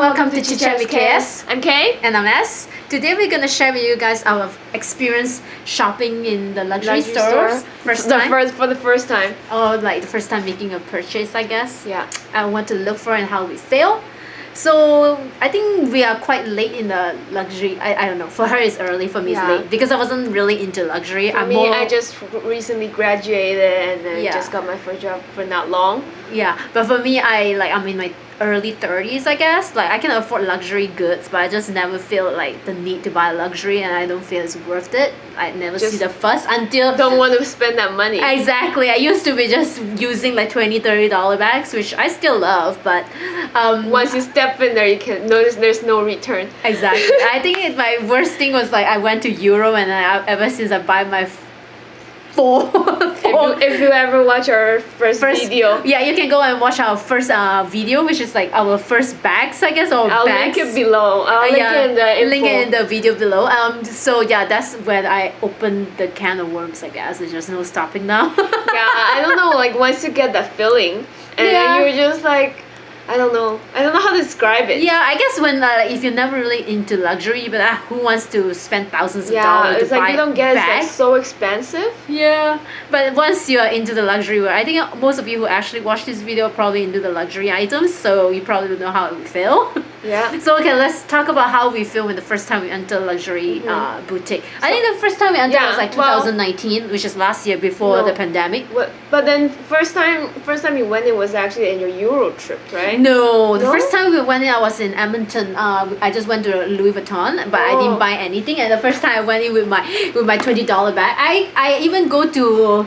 welcome to Chitchat with KS. I'm Kay. And I'm S. Today we're gonna share with you guys our experience shopping in the luxury stores. First time. For the first time. Or like the first time making a purchase, I guess. Yeah. I want to look for and how we fail. So I think we are quite late in the luxury. I don't know. For her it's early. For me it's late because I wasn't really into luxury. I just recently graduated and then just got my first job for not long. Yeah, but for me, I'm in my early 30s, I guess. Like I can afford luxury goods, but I just never feel like the need to buy luxury, and I don't feel it's worth it. I never see the fuss until don't want to spend that money. Exactly. I used to be just using like $20-$30 bags, which I still love, but once you step in there, you can notice there's no return. Exactly. I think my worst thing was like I went to Euro, and ever since I buy my if you ever watch our first video, yeah, you can go and watch our first video, which is like our first bags, I guess, or I'll bags. link it below. I'll link it in the info. Link it in the video below. So yeah, that's when I opened the can of worms, I guess. There's just no stopping now. Yeah, I don't know. Like once you get that feeling, and you're just like, I don't know how to describe it. Yeah, I guess when if you're never really into luxury, but who wants to spend thousands of dollars it's to like buy you don't get bags? it's like so expensive. Yeah, but once you're into the luxury world, I think most of you who actually watch this video are probably into the luxury items, so you probably don't know how it will feel. Yeah. So okay, let's talk about how we feel when the first time we enter luxury boutique. I think the first time we entered was like 2019, which is last year before the pandemic. But then first time you went in was actually in your Euro trip, right? No, the first time we went in, I was in Edmonton. I just went to Louis Vuitton, but I didn't buy anything. And the first time I went in with my $20 bag, I even go to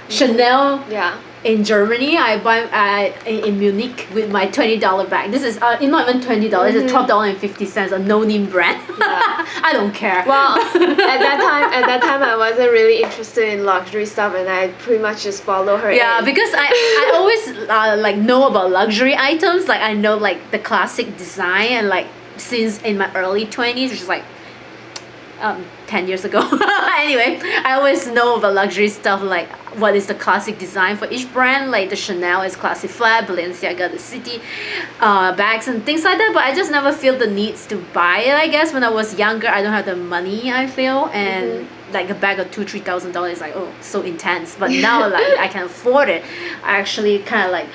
Chanel. Yeah. In Germany, I buy in Munich with my $20 bag. This is not even $20. It's $12.50, a no-name brand. Yeah. I don't care. Well, at that time, I wasn't really interested in luxury stuff, and I pretty much just follow her. Yeah, because I always like know about luxury items. Like I know like the classic design, and like since in my early 20s, which is like 10 years ago. Anyway, I always know about luxury stuff, like what is the classic design for each brand. Like the Chanel is classic flat, Balenciaga the city bags and things like that, but I just never feel the needs to buy it. I guess when I was younger, I don't have the money, I feel, and like a bag of $2,000-$3,000 is like, oh, so intense. But now like I can afford it. I actually kind of like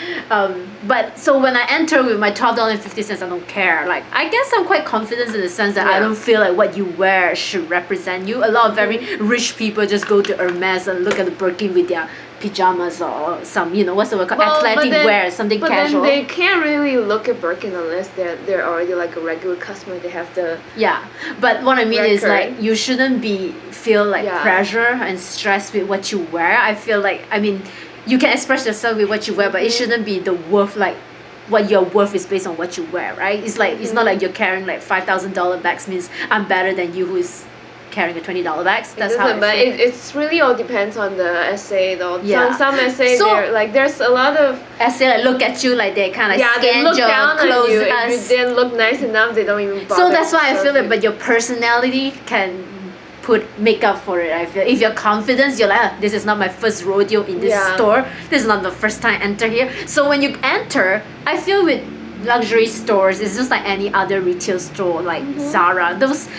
but so when I enter with my $12.50, I don't care. Like I guess I'm quite confident in the sense that I don't feel like what you wear should represent you. A lot of very rich people just go to Hermes and look at the Birkin with their pajamas or some, what's the word called, athletic wear, something casual. But then they can't really look at Birkin unless they're already like a regular customer. They have to. Yeah, but what I mean is like you shouldn't feel like pressure and stress with what you wear. I feel like, I mean, you can express yourself with what you wear, but it shouldn't be the worth, like what your worth is based on what you wear, right? It's like it's not like you're carrying like $5,000 bags means I'm better than you who is carrying a $20 bags. That's how but it's really all depends on the essay though. Yeah. Some essays like there's a lot of essay that look at you like they kind of they scan look your down clothes. on you. If you didn't look nice enough, they don't even bother. So that's why I feel it. But your personality can make up for it. I feel if you're confident, you're like, this is not my first rodeo in this store. This is not the first time I enter here. So when you enter, I feel with luxury stores, it's just like any other retail store, like Zara. Those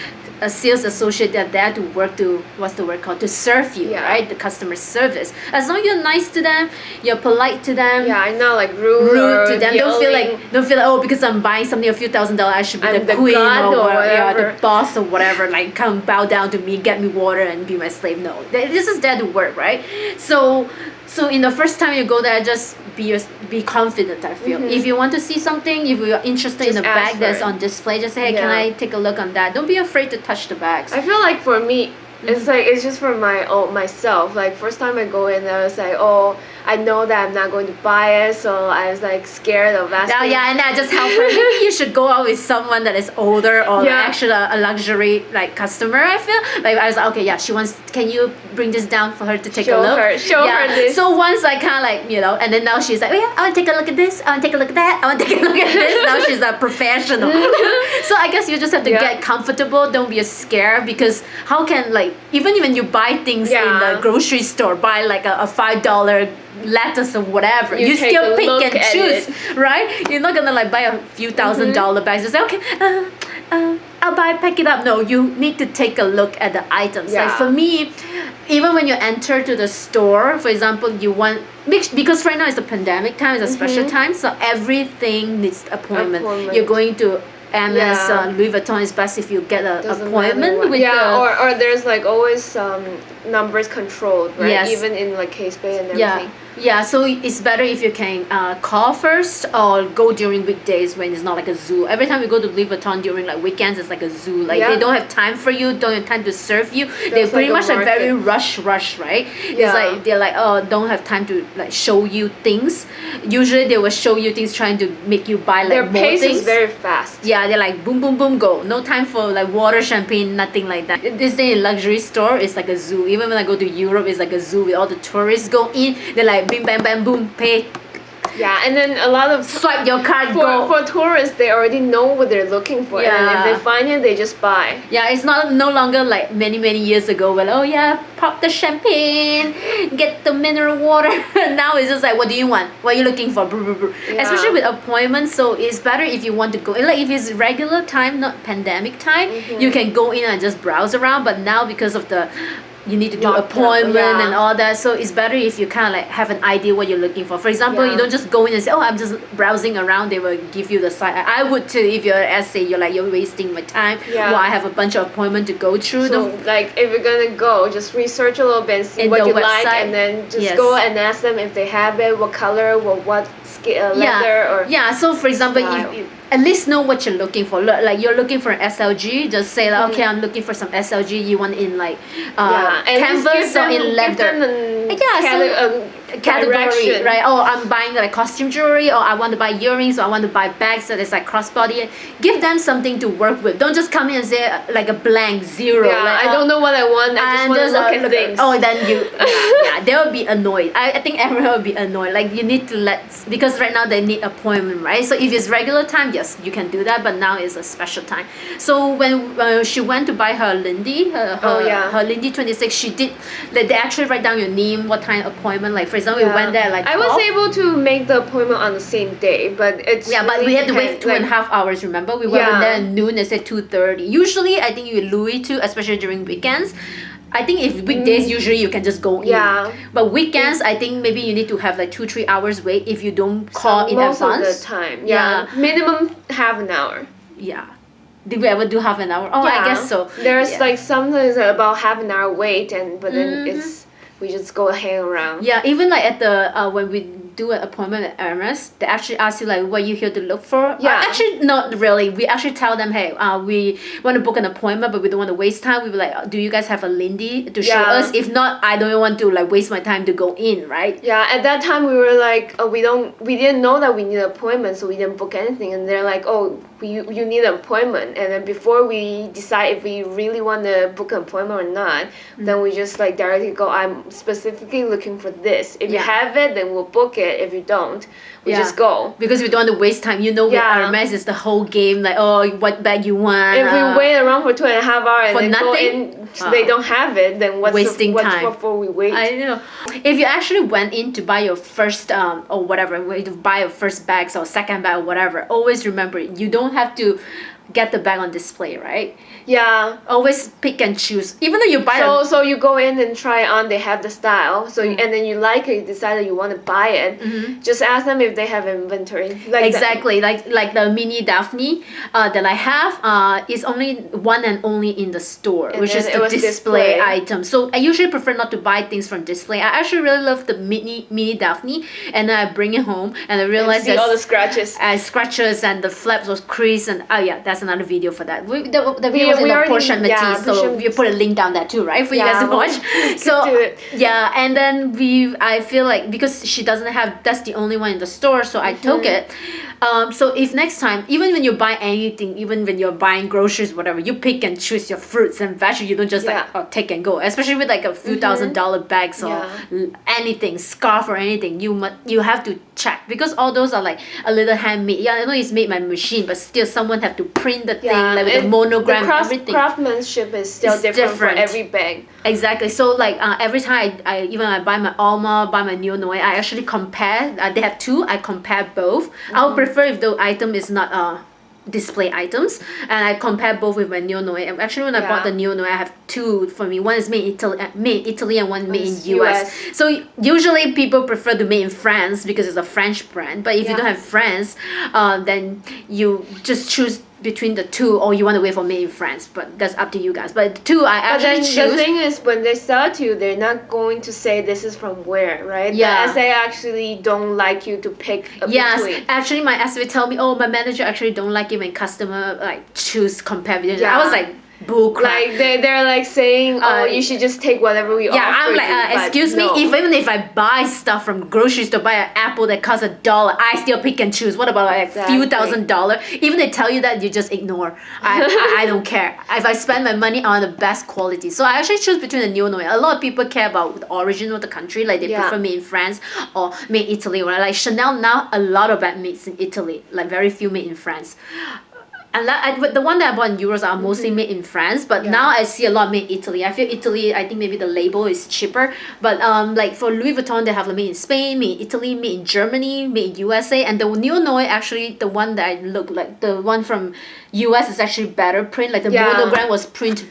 a sales associate that there to work to to serve you, right? The customer service. As long as you're nice to them, you're polite to them. Yeah, I know, like rude to them. Don't feel like oh, because I'm buying something a few $1,000s, I should be the queen or whatever. The boss or whatever. Like come bow down to me, get me water, and be my slave. No, this is there to work, right? So in the first time you go there, just be confident, I feel. If you want to see something, if you're interested in a bag that's on display, just say, hey, can I take a look on that? Don't be afraid to touch the bags. I feel like for me, it's just for myself. Like first time I go in, I was like, oh, I know that I'm not going to buy it, so I was like scared of asking. Oh yeah, and I just help her. Maybe you should go out with someone that is older or like actually a luxury like customer. I feel like I was like, okay, yeah, she wants. Can you bring this down for her to take a look? Show her this. So once I kind of like and then now she's like, oh yeah, I want to take a look at this. I want to take a look at that. I want to take a look at this. Now she's a professional. So I guess you just have to get comfortable. Don't be scared, because how can like even when you buy things in the grocery store, buy like a $5 lettuce or whatever. You You take still a pick look and at choose, it. right? You're not gonna like buy a few $1,000 bags and say, okay, I'll buy, pack it up. No, you need to take a look at the items. Like Yeah. for me, even when you enter to the store, for example, you want, because right now it's a pandemic time, it's a special time, so everything needs appointment. Appointment. You're going to MS, Yeah. Louis Vuitton is best if you get an Doesn't appointment matter what- with yeah, the or there's like always numbers controlled, right? Yes. Even in like case bay and everything. yeah. So it's better if you can call first or go during weekdays when it's not like a zoo. Every time we go to Louis Vuitton during like weekends, it's like a zoo. Like they Yeah. don't have time for you, don't have time to serve you. They're Feels pretty like a much like very market. rush, right? It's Yeah. like they're like, oh, don't have time to like show you things. Usually they will show you things trying to make you buy like Their more pace things. is very fast. Yeah, they're like boom, boom, boom, go. No time for like water, champagne, nothing like that. This day in luxury store is like a zoo. Even when I go to Europe, it's like a zoo with all the tourists go in. They're like bing, bang, bang, boom, pay, Yeah, and then a lot of swipe your card, for, go. for tourists, they already know what they're looking for, and Yeah. if they find it, they just buy. Yeah, it's no longer like many years ago when, oh yeah, pop the champagne, get the mineral water. Now it's just like, what do you want? What are you looking for? Brr, brr, brr. Yeah. Especially with appointments, so it's better if you want to go. Like if it's regular time, not pandemic time, you can go in and just browse around. But now because of the you need to do Lockdown, appointment yeah. and all that, so it's better if you kind of like have an idea what you're looking for. For example, Yeah. you don't just go in and say, oh, I'm just browsing around. They will give you the site. I would too if you're an essay. You're like, you're wasting my time. Yeah. Well, I have a bunch of appointment to go through. So like if you're gonna go, just research a little bit and see In what the you like, website. and then just Yes. go and ask them if they have it, what color, what leather, or yeah. So for example, style. if you at least know what you're looking for. Like you're looking for an SLG, just say like, okay, I'm looking for some SLG. You want in like and just canvas or in leather. Give them an Yeah, category, direction. right? Oh, I'm buying like costume jewelry, or I want to buy earrings, or I want to buy bags that is like crossbody. Give them something to work with. Don't just come in and say like a blank zero. Yeah, like, I don't know what I want. I just want to look at things. Oh, then you, yeah, they will be annoyed. I think everyone will be annoyed. Like you need to because right now they need appointment, right? So if it's regular time, yes, you can do that. But now it's a special time. So when she went to buy her Lindy, her Lindy 26, she did. Like, they actually write down your name, what time appointment. Like for example, we went there like 12. I was able to make the appointment on the same day, but it's but really we had to wait depends, 2.5 hours. Remember, we went Yeah. there at noon. They said 2:30. Usually, I think you Louis too, especially during weekends. I think if weekdays, usually you can just go in. Yeah. But weekends, I think maybe you need to have like 2-3 hours wait if you don't call in most advance. of the time. Yeah. Minimum half an hour. Yeah. Did we ever do half an hour? Oh, I Yeah. guess so. There's Yeah. like sometimes about half an hour wait, but then we just go hang around. Yeah, even like at the when we do an appointment at Hermes, they actually ask you like, what are you here to look for? Yeah. Actually, not really. We actually tell them, hey, we want to book an appointment, but we don't want to waste time. We were like, do you guys have a Lindy to show Yeah. us? If not, I don't want to like waste my time to go in, right? Yeah, at that time we were like, we didn't know that we need an appointment, so we didn't book anything. And they're like, oh, you need an appointment. And then before we decide if we really want to book an appointment or not, then we just like directly go, I'm specifically looking for this. If you Yeah. have it, then we'll book it. If you don't, we Yeah. just go. Because we don't want to waste time. You know, with Yeah. Hermes, it's the whole game. Like, oh, what bag you want? If we wait around for 2.5 hours For and then go nothing? in, they don't have it, then Wasting time. What for we wait? I know. If you actually went in to buy your first or whatever, to buy your first bags or second bag or whatever, always remember you don't have to get the bag on display, right? Yeah. Always pick and choose. Even though you buy So you go in and try on. They have the style. So and then you like it. You decide that you want to buy it. Just ask them if they have inventory. Like exactly like the mini Daphne that I have is only one and only in the store, And which then is it the was display display. item. So I usually prefer not to buy things from display. I actually really love the mini Daphne, and then I bring it home and I realize see that all the scratches. scratches and the flaps was creased, and oh yeah, that's another video for that. The video was in we the already- portion yeah, Matisse, so Portion- we put a link down there too, right, for you guys to we'll- watch. we So could do it. yeah, and then I feel like because she doesn't have, that's the only one in the store, so I took it. So if next time, even when you buy anything, even when you're buying groceries, whatever, you pick and choose your fruits and veggies. You don't just like take and go. Especially with like a few $1,000 bags or anything, scarf or anything. You have to check because all those are like a little handmade. Yeah, I know it's made by machine, but still someone have to print the thing, like with the monogram, everything. Craftsmanship is still different for every bag. Exactly. So like every time I buy my Alma, buy my Neo Noe, I actually compare. They have two. I compare both. I would prefer if the item is not display items, and I compare both with my Neo Noe. And actually, when I bought the Neo Noe, I have two for me. One is made in Italy, and one made in US. So usually people prefer to made in France because it's a French brand. But if you don't have France, then you just choose between the two, or you want to wait for made in France, but that's up to you guys. But the two I actually choose. The thing is, when they sell to you, they're not going to say this is from where, right? Yeah. The SA actually don't like you to pick a between. Actually my SA tell me, oh, my manager actually don't like it when customer like choose compare with it. I was like, bull crap. Like they're like saying, oh, you should just take whatever we offer. I'm like, excuse me, even if I buy stuff from grocery store, buy an apple that costs $1, I still pick and choose. What about like a few $1,000s? Even they tell you that, you just ignore. I don't care. If I spend my money on the best quality, so I actually choose between the Neo Noe. A lot of people care about the origin of the country, like they prefer made in France or made in Italy. Right? Like Chanel now, a lot of bag made in Italy, like very few made in France. And the one that I bought in Euros are mostly made in France, but now I see a lot made in Italy. I feel Italy, I think maybe the label is cheaper, but like for Louis Vuitton, they have made in Spain, made in Italy, made in Germany, made in USA, and the Neo Noe, actually the one that I look like, the one from US is actually better print, like the monogram was print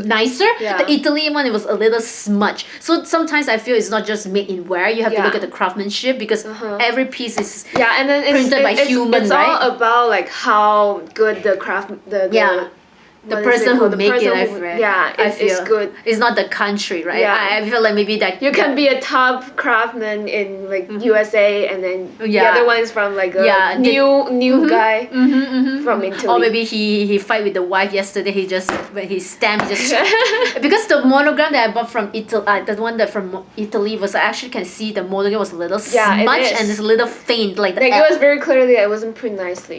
nicer. The Italian one, it was a little smudge. So sometimes I feel it's not just made in wear, you have to look at the craftsmanship, because every piece is and then printed by human, it's right? all about like how good the craft the person who make it, I feel. It's good. It's not the country, right? I feel like maybe that you can be a top craftsman in like USA, and then the other one is from like a new guy from Italy. Or maybe he fight with the wife yesterday. He just when he stamped, he just because the monogram that I bought from Italy, the one that from Italy was, I actually can see the monogram was a little smudge and it's a little faint, like it was very clearly it wasn't printed nicely.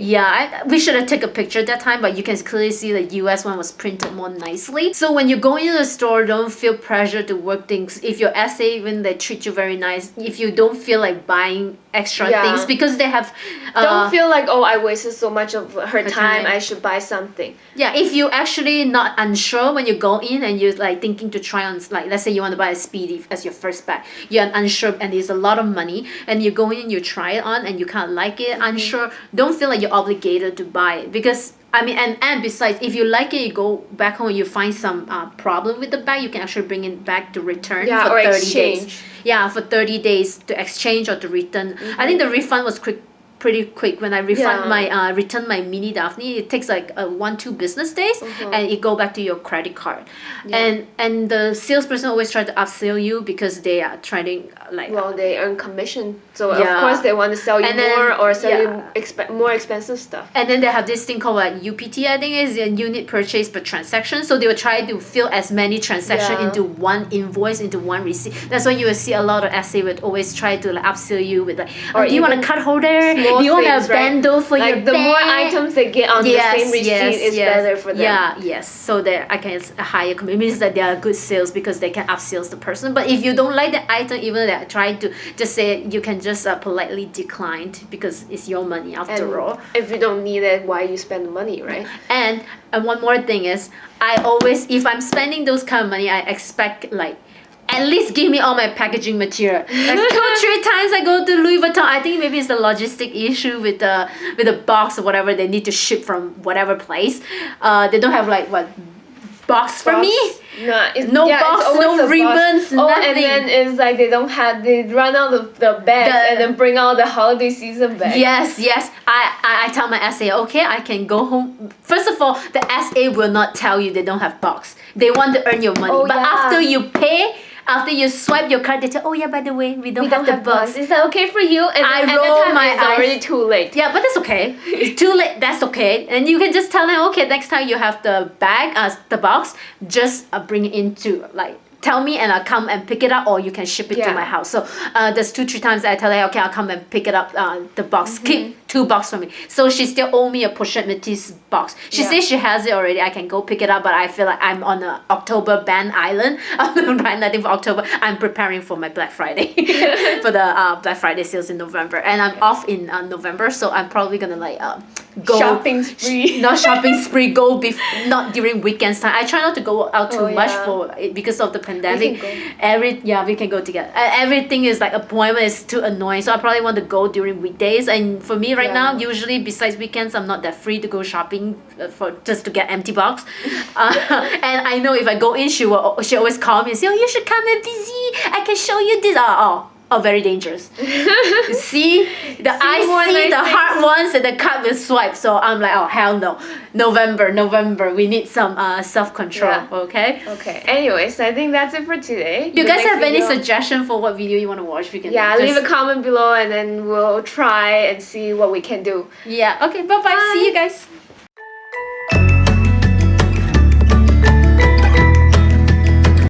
We should have taken a picture at that time, but you can clearly see the US one was printed more nicely. So when you go into the store, don't feel pressure to work things. If your SA, even they treat you very nice, if you don't feel like buying extra things, because they have don't feel like, oh, I wasted so much of her time, I should buy something. If you actually not unsure when you go in and you're like thinking to try on, like let's say you want to buy a Speedy as your first bag, you're unsure and it's a lot of money, and you go in, you try it on and you can't like it, unsure, don't feel like you're obligated to buy it, because I mean, and besides, if you like it, you go back home, you find some problem with the bag, you can actually bring it back to return for 30 days. For 30 days to exchange or to return. I think the refund was pretty quick. When I refund my return my mini Daphne, it takes like 1-2 business days, and it go back to your credit card. And the salesperson always try to upsell you, because they are trying like they earn commission, so of course they want to sell you more or sell you more expensive stuff. And then they have this thing called like UPT, I think is a unit purchase per transaction. So they will try to fill as many transactions into one invoice, into one receipt. That's why you will see a lot of SA would always try to like upsell you with like, do you want a card holder? Do you want a bundle for your bag? The more items they get on the same receipt is better for them. So that I can higher commission. It means that they are good sales, because they can upsell the person. But if you don't like the item, even they try to just say, you can just politely decline, because it's your money after all. If you don't need it, why you spend the money, right? And one more thing is, I always, if I'm spending those kind of money, I expect like, at least give me all my packaging material. Like 2-3 times I go to Louis Vuitton, I think maybe it's the logistic issue with the box or whatever they need to ship from whatever place. They don't have like box for me. No box, no ribbons, nothing. And then it's like they run out of the bags and then bring out the holiday season bags. Yes. I tell my SA, okay, I can go home. First of all, the SA will not tell you they don't have box. They want to earn your money. But after you pay, after you swipe your card, they tell, oh yeah, by the way, we don't have the box. Is that okay for you? And I roll my eyes. It's already too late. Yeah, but that's okay. It's too late. That's okay. And you can just tell them, okay, next time you have the bag, the box, just bring it into like, tell me and I'll come and pick it up, or you can ship it to my house. So there's 2-3 times I tell her, okay, I'll come and pick it up, the box. Keep 2 box for me. So she still owe me a Pochette Métis box. She Yeah. says she has it already. I can go pick it up, but I feel like I'm on a October band island. Right, nothing for October. I'm preparing for my Black Friday for the Black Friday sales in November, and I'm off in November, so I'm probably gonna like go Shopping spree. not shopping spree. Go not during weekends time. I try not to go out too much Yeah. for it because of the pandemic. We We can go together. Everything is like appointment is too annoying, so I probably want to go during weekdays. And for me right now, Yeah. usually besides weekends, I'm not that free to go shopping for just to get empty box. And I know if I go in, she always call me and say, "Oh, you should come. I'm busy. I can show you this." Oh, very dangerous. See, I more see nice the things. hard ones and the card will swipe. So I'm like, oh hell no, November. We need some self control. Yeah. Okay. Okay. Anyways, I think that's it for today. You The guys next have any video- suggestion for what video you want to watch? We can Yeah, just- leave a comment below and then we'll try and see what we can do. Yeah. Okay. Bye. See you guys.